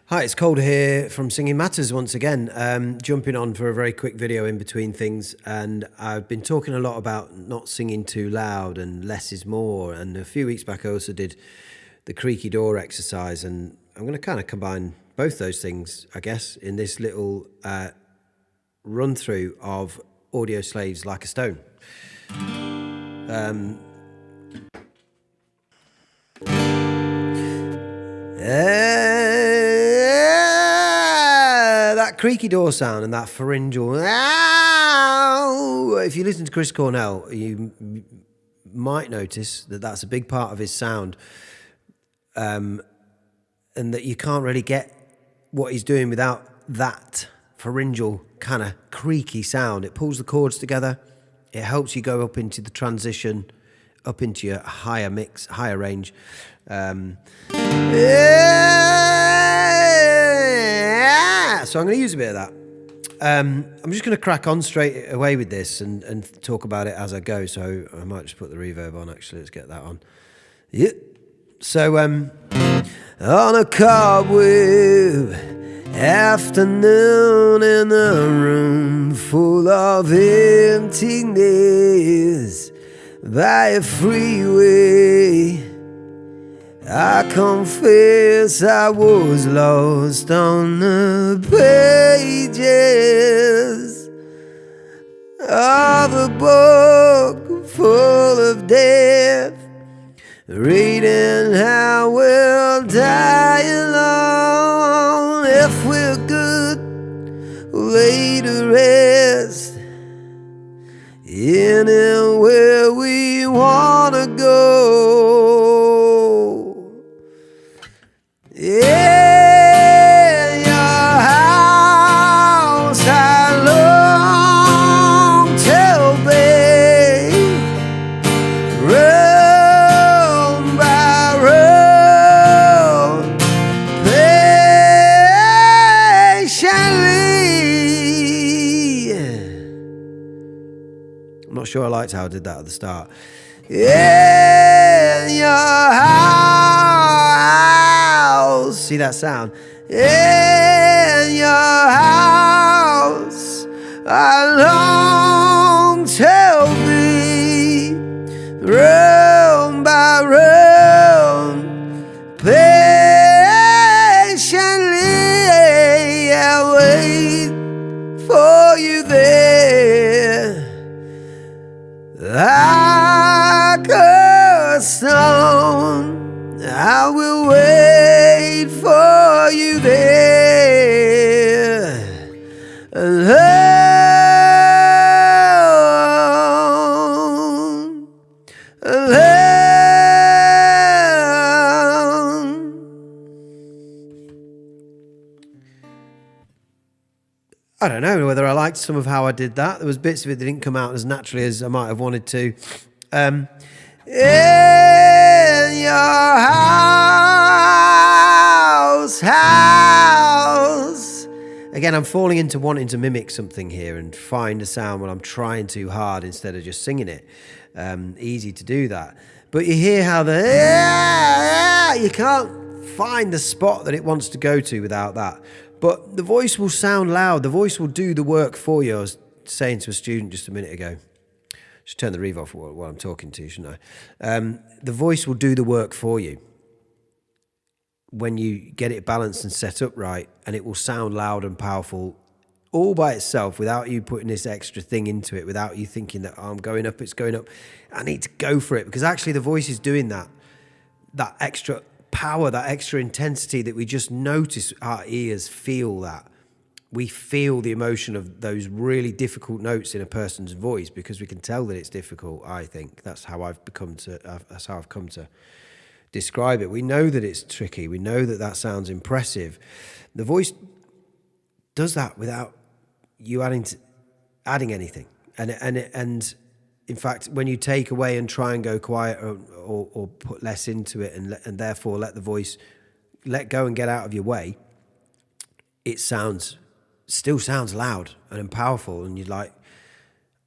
Hi, it's Calder here from Singing Matters once again, jumping on for a very quick video in between things, and I've been talking a lot about not singing too loud and less is more, and a few weeks back I also did the creaky door exercise, and I'm going to kind of combine both those things, I guess, in this little run-through of Audioslave's Like a Stone. That creaky door sound and that pharyngeal. If you listen to Chris Cornell, you might notice that that's a big part of his sound, and that you can't really get what he's doing without that pharyngeal kind of creaky sound. It pulls the chords together. It helps you go up into the transition, up into your higher mix, higher range. So I'm going to use a bit of that. I'm just going to crack on straight away with this and talk about it as I go. So I might just put the reverb on, actually. Let's get that on. Yeah. So, on a cobweb afternoon in a room full of emptiness by a freeway, I confess I was lost on the pages of a book full of death, reading how we'll die alone. If we're good, lay to rest anywhere we wanna go. In your house I long to be, room by room, patiently. I'm not sure I liked how I did that at the start. In your house, see that sound? In your house, I long to be, room by room, patiently I wait for you there. Like a stone, I will wait for you there, alone, alone. I don't know whether I liked some of how I did that. There was bits of it that didn't come out as naturally as I might have wanted to. In your house. Again, I'm falling into wanting to mimic something here and find a sound when I'm trying too hard instead of just singing it. Easy to do that. But you hear how you can't find the spot that it wants to go to without that. But the voice will sound loud. The voice will do the work for you. I was saying to a student just a minute ago. Just turn the reverb off while I'm talking to you, shouldn't I? The voice will do the work for you when you get it balanced and set up right, and it will sound loud and powerful all by itself without you putting this extra thing into it, without you thinking that, oh, I'm going up, it's going up. I need to go for it, because actually the voice is doing that extra power, that extra intensity that we just notice. Our ears feel that. We feel the emotion of those really difficult notes in a person's voice because we can tell that it's difficult, I think. That's how I've come to describe it. We know that it's tricky. We know that that sounds impressive. The voice does that without you adding anything. And in fact, when you take away and try and go quiet or put less into it and therefore let the voice let go and get out of your way, it still sounds loud and powerful, and you're like,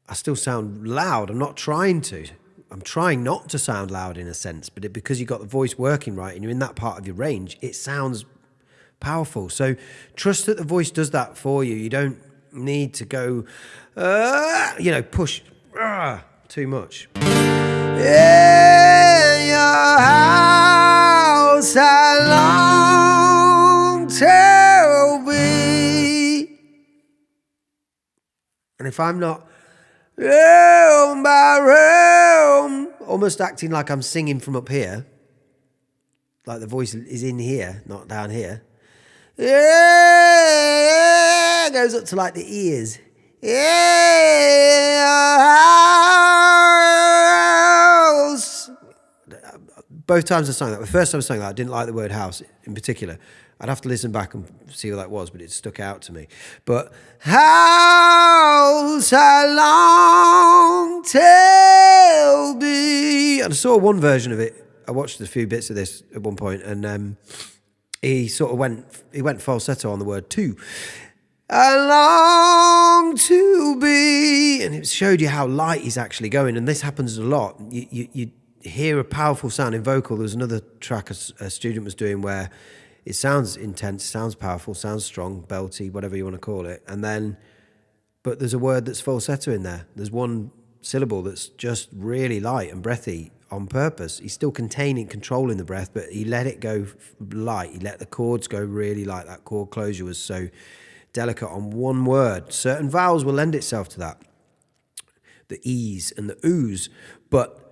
I still sound loud. I'm not trying to. I'm trying not to sound loud in a sense, but because you've got the voice working right and you're in that part of your range, it sounds powerful. So trust that the voice does that for you. You don't need to go, push too much. In your house I long to be. And if I'm not room by room, almost acting like I'm singing from up here, like the voice is in here, not down here. Yeah, goes up to like the ears. House. Both times I sang that. The first time I sang that, I didn't like the word house in particular. I'd have to listen back and see what that was, but it stuck out to me. But house I long to be. And I saw one version of it. I watched a few bits of this at one point, and he went falsetto on the word to. I long to be, and it showed you how light he's actually going. And this happens a lot. You hear a powerful sounding vocal. There was another track a student was doing where it sounds intense, sounds powerful, sounds strong, belty, whatever you want to call it. But there's a word that's falsetto in there. There's one syllable that's just really light and breathy on purpose. He's still controlling the breath, but he let it go light. He let the chords go really light. That chord closure was so delicate on one word. Certain vowels will lend itself to that. The e's and the oohs, but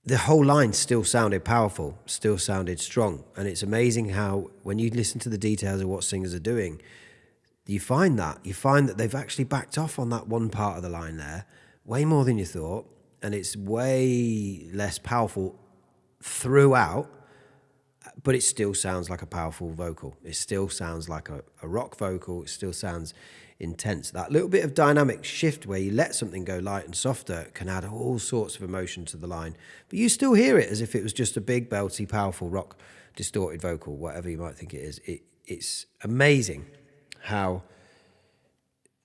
the whole line still sounded powerful, still sounded strong. And it's amazing how when you listen to the details of what singers are doing, you find that they've actually backed off on that one part of the line there, way more than you thought, and it's way less powerful throughout, but it still sounds like a powerful vocal. It still sounds like a rock vocal. It still sounds intense. That little bit of dynamic shift where you let something go light and softer can add all sorts of emotion to the line, but you still hear it as if it was just a big, belty, powerful rock distorted vocal, whatever you might think it is. It's amazing how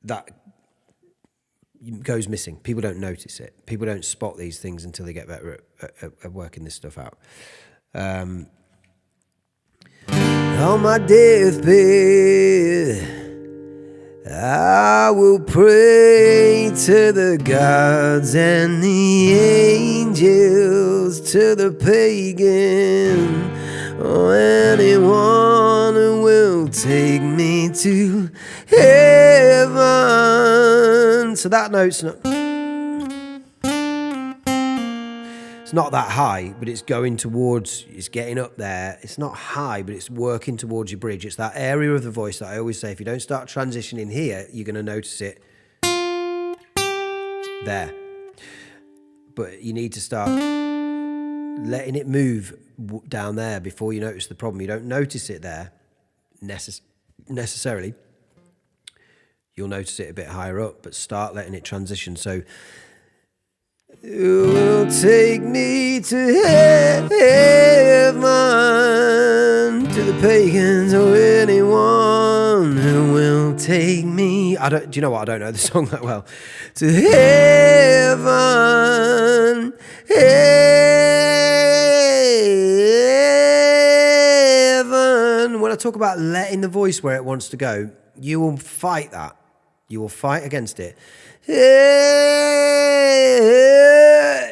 that goes missing. People don't notice it. People don't spot these things until they get better at working this stuff out. On my deathbed, I will pray to the gods and the angels, to the pagan, or anyone who will take me to heaven. So that note's not that high, but it's going towards, it's getting up there. It's not high, but it's working towards your bridge. It's that area of the voice that I always say, if you don't start transitioning here, you're going to notice it there. But you need to start letting it move down there before you notice the problem. You don't notice it there necessarily. You'll notice it a bit higher up, but start letting it transition. So, you will take me to heaven, to the pagans or anyone who will take me. Do you know what? I don't know the song that well. To heaven, heaven. When I talk about letting the voice where it wants to go, you will fight that. You will fight against it.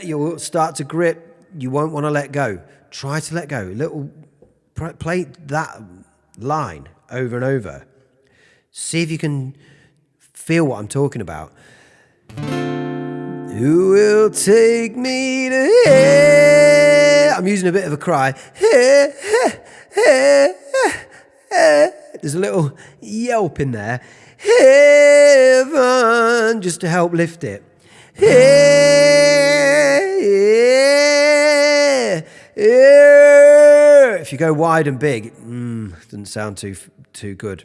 You will start to grip. You won't want to let go. Try to let go. Play that line over and over. See if you can feel what I'm talking about. Who will take me to heaven? I'm using a bit of a cry. There's a little yelp in there. Heaven, just to help lift it. If you go wide and big, it doesn't sound too good.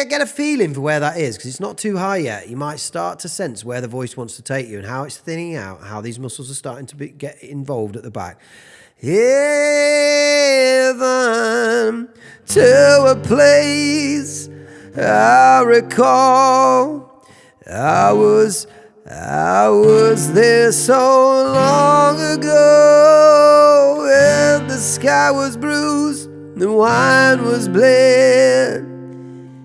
Get a feeling for where that is, because it's not too high yet. You might start to sense where the voice wants to take you and how it's thinning out, how these muscles are starting to get involved at the back. Heaven, to a place I recall. I was there so long ago. sky was bruised, the wine was bled,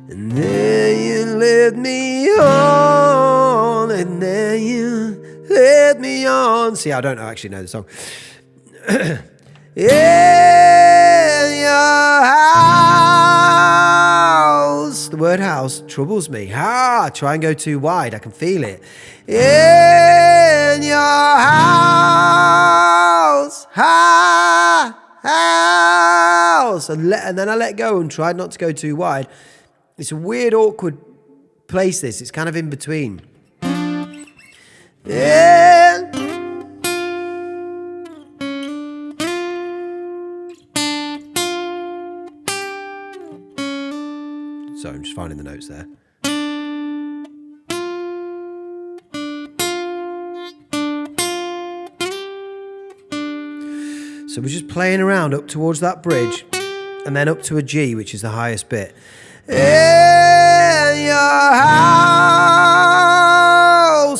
and then you led me on, and then you led me on. See, I don't actually know the song. In your house. The word house troubles me. Try and go too wide. I can feel it. In your house. House. And then I let go and tried not to go too wide. It's a weird, awkward place, this. It's kind of in between. Yeah. Sorry, I'm just finding the notes there. So we're just playing around up towards that bridge and then up to a G, which is the highest bit. In your house.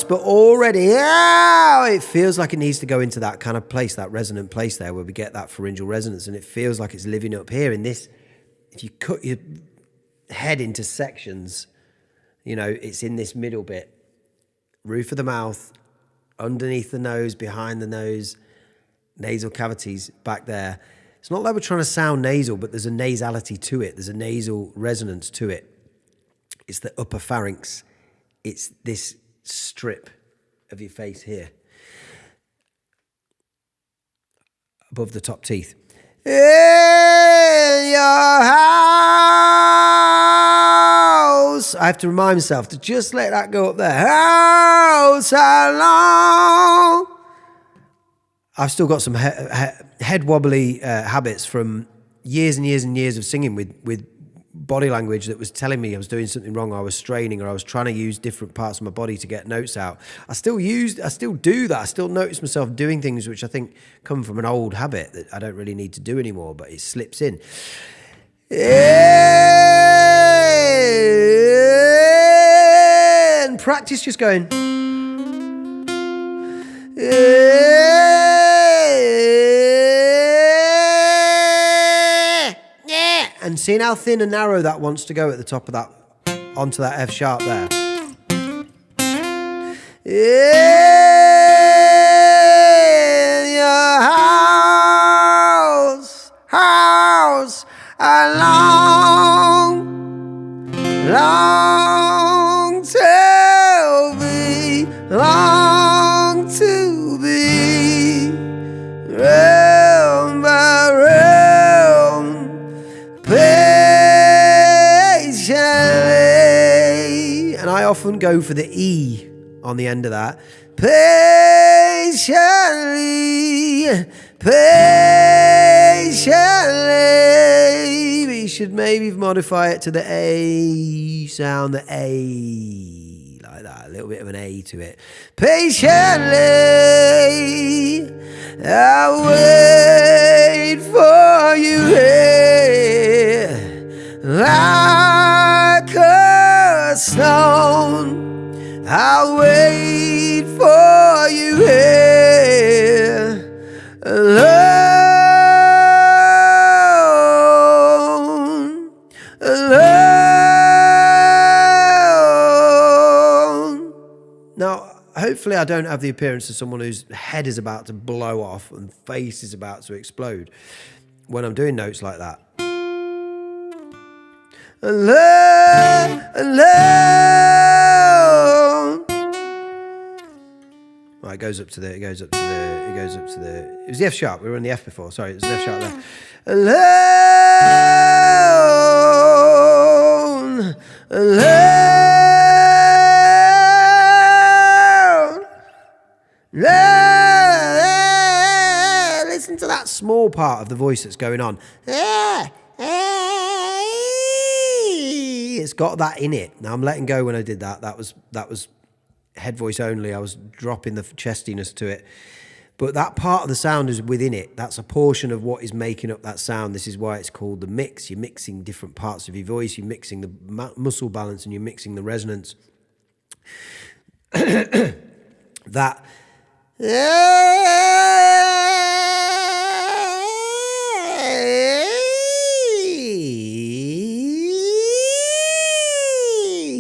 But already, it feels like it needs to go into that kind of place, that resonant place there where we get that pharyngeal resonance, and it feels like it's living up here in this. If you cut your head into sections, you know, it's in this middle bit, roof of the mouth, underneath the nose, behind the nose, nasal cavities back there. It's not like we're trying to sound nasal, but there's a nasality to it. There's a nasal resonance to it. It's the upper pharynx. It's this strip of your face here, above the top teeth. In your house. I have to remind myself to just let that go up there. House, how long? I've still got some head wobbly habits from years and years and years of singing with body language that was telling me I was doing something wrong, or I was straining, or I was trying to use different parts of my body to get notes out. I still do that. I still notice myself doing things which I think come from an old habit that I don't really need to do anymore, but it slips in. And practice just going. And seeing how thin and narrow that wants to go at the top of that, onto that F sharp there. In your house, long to be, round by round, patiently. And I often go for the E on the end of that. Patiently. We should maybe modify it to the A sound, the A, like that, a little bit of an A to it. Patiently, I'll wait for you here, like a stone. I'll wait for you here, alone. Now, hopefully I don't have the appearance of someone whose head is about to blow off and face is about to explode when I'm doing notes like that. Alone. Right, it goes up to the, it was the F sharp. We were on the F before. Sorry, it was an F sharp there. Alone. Listen to that small part of the voice that's going on. It's got that in it. Now I'm letting go when I did that. That was head voice only. I was dropping the chestiness to it. But that part of the sound is within it. That's a portion of what is making up that sound. This is why it's called the mix. You're mixing different parts of your voice. You're mixing the muscle balance and you're mixing the resonance. That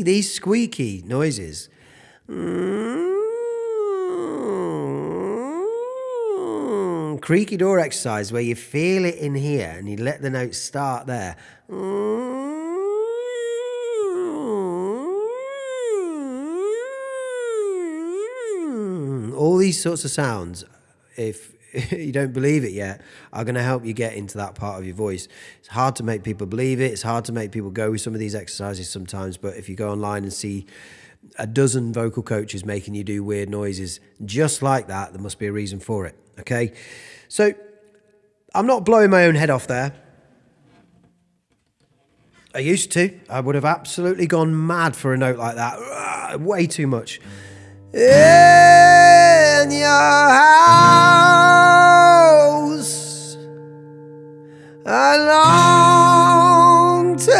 these squeaky noises. Creaky door exercise where you feel it in here and you let the note start there. All these sorts of sounds, if you don't believe it yet, are going to help you get into that part of your voice. It's hard to make people believe it. It's hard to make people go with some of these exercises sometimes, but if you go online and see a dozen vocal coaches making you do weird noises just like that, there must be a reason for it, okay? So I'm not blowing my own head off there. I used to. I would have absolutely gone mad for a note like that. Way too much. In your house, I long to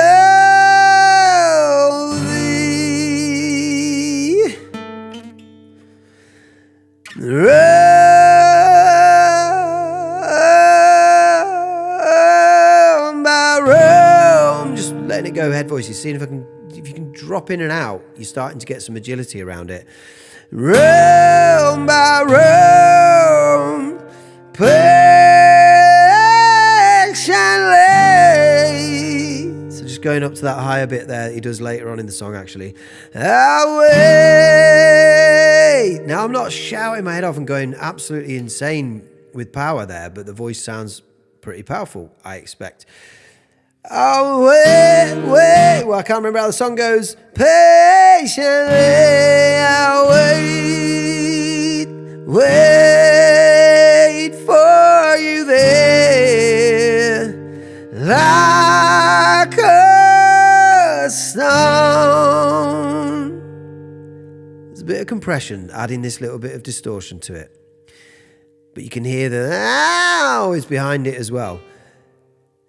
thee. Room by room, just letting it go, head voices. Seeing if you can drop in and out. You're starting to get some agility around it. Room by room, patiently. So just going up to that higher bit there he does later on in the song, actually. I wait. Now I'm not shouting my head off and going absolutely insane with power there, but the voice sounds pretty powerful, I expect. Oh, wait. Well, I can't remember how the song goes. Patiently, I wait for you there, like a stone. There's a bit of compression, adding this little bit of distortion to it. But you can hear the ow is behind it as well.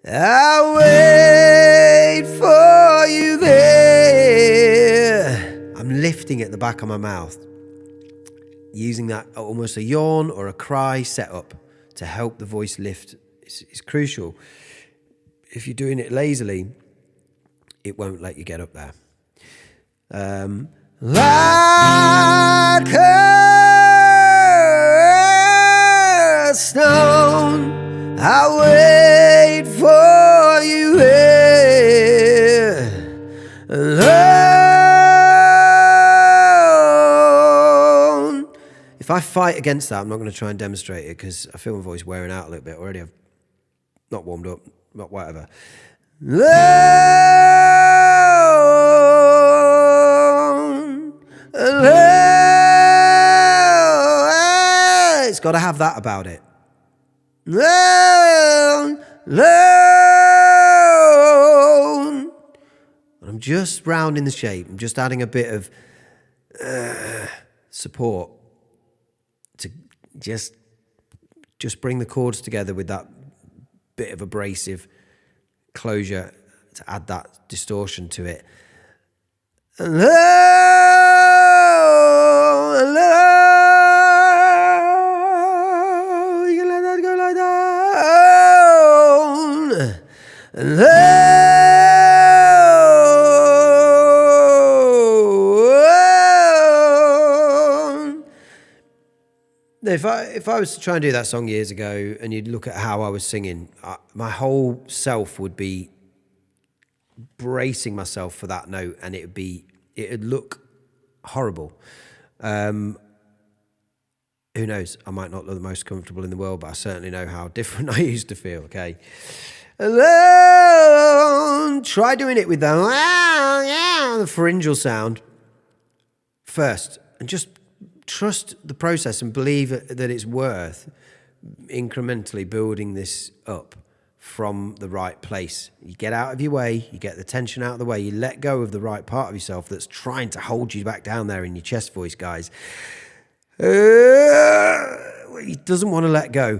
I wait for you there. I'm lifting at the back of my mouth, using that almost a yawn or a cry setup to help the voice lift. It's crucial. If you're doing it lazily, it won't let you get up there. Like a stone, I wait for you here alone. If I fight against that, I'm not going to try and demonstrate it because I feel my voice wearing out a little bit already. I've not warmed up, not whatever. Alone, alone. It's got to have that about it. Alone. I'm just rounding the shape. I'm just adding a bit of support to just bring the chords together with that bit of abrasive closure to add that distortion to it. If I was to try and do that song years ago and you'd look at how I was singing, my whole self would be bracing myself for that note, and it'd look horrible. Who knows? I might not look the most comfortable in the world, but I certainly know how different I used to feel, okay? Alone. Try doing it with the pharyngeal sound first, and just trust the process and believe that it's worth incrementally building this up from the right place. You get out of your way, you get the tension out of the way, you let go of the right part of yourself that's trying to hold you back down there in your chest voice, guys. He doesn't want to let go.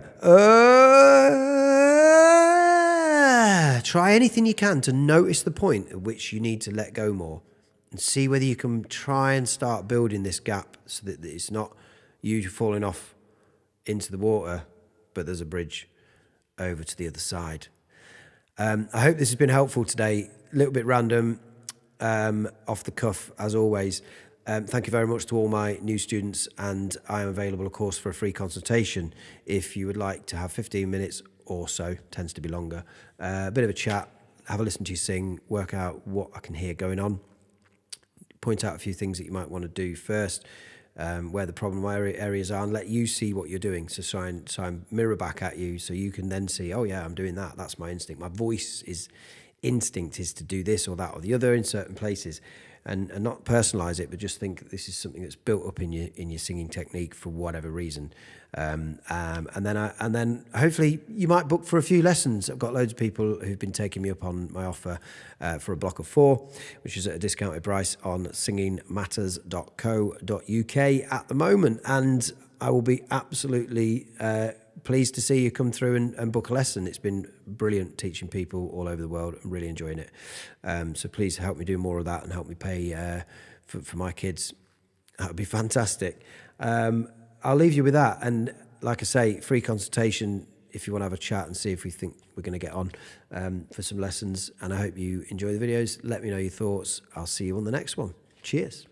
Try anything you can to notice the point at which you need to let go more, and see whether you can try and start building this gap so that it's not you falling off into the water, but there's a bridge over to the other side. I hope this has been helpful today. A little bit random. off the cuff, as always. Thank you very much to all my new students, and I am available, of course, for a free consultation if you would like to have 15 minutes or so, tends to be longer, a bit of a chat, have a listen to you sing, work out what I can hear going on, point out a few things that you might want to do first, where the problem areas are, and let you see what you're doing. So try and mirror back at you so you can then see, oh yeah, I'm doing that. That's my instinct. My instinct is to do this or that or the other in certain places, and not personalize it, but just think this is something that's built up in your singing technique for whatever reason. And then hopefully you might book for a few lessons. I've got loads of people who've been taking me up on my offer for a block of 4, which is at a discounted price on singingmatters.co.uk at the moment. And I will be absolutely pleased to see you come through and book a lesson. It's been brilliant teaching people all over the world. I'm really enjoying it. So please help me do more of that and help me pay for my kids. That would be fantastic. I'll leave you with that. And like I say, free consultation if you want to have a chat and see if we think we're going to get on for some lessons. And I hope you enjoy the videos. Let me know your thoughts. I'll see you on the next one. Cheers.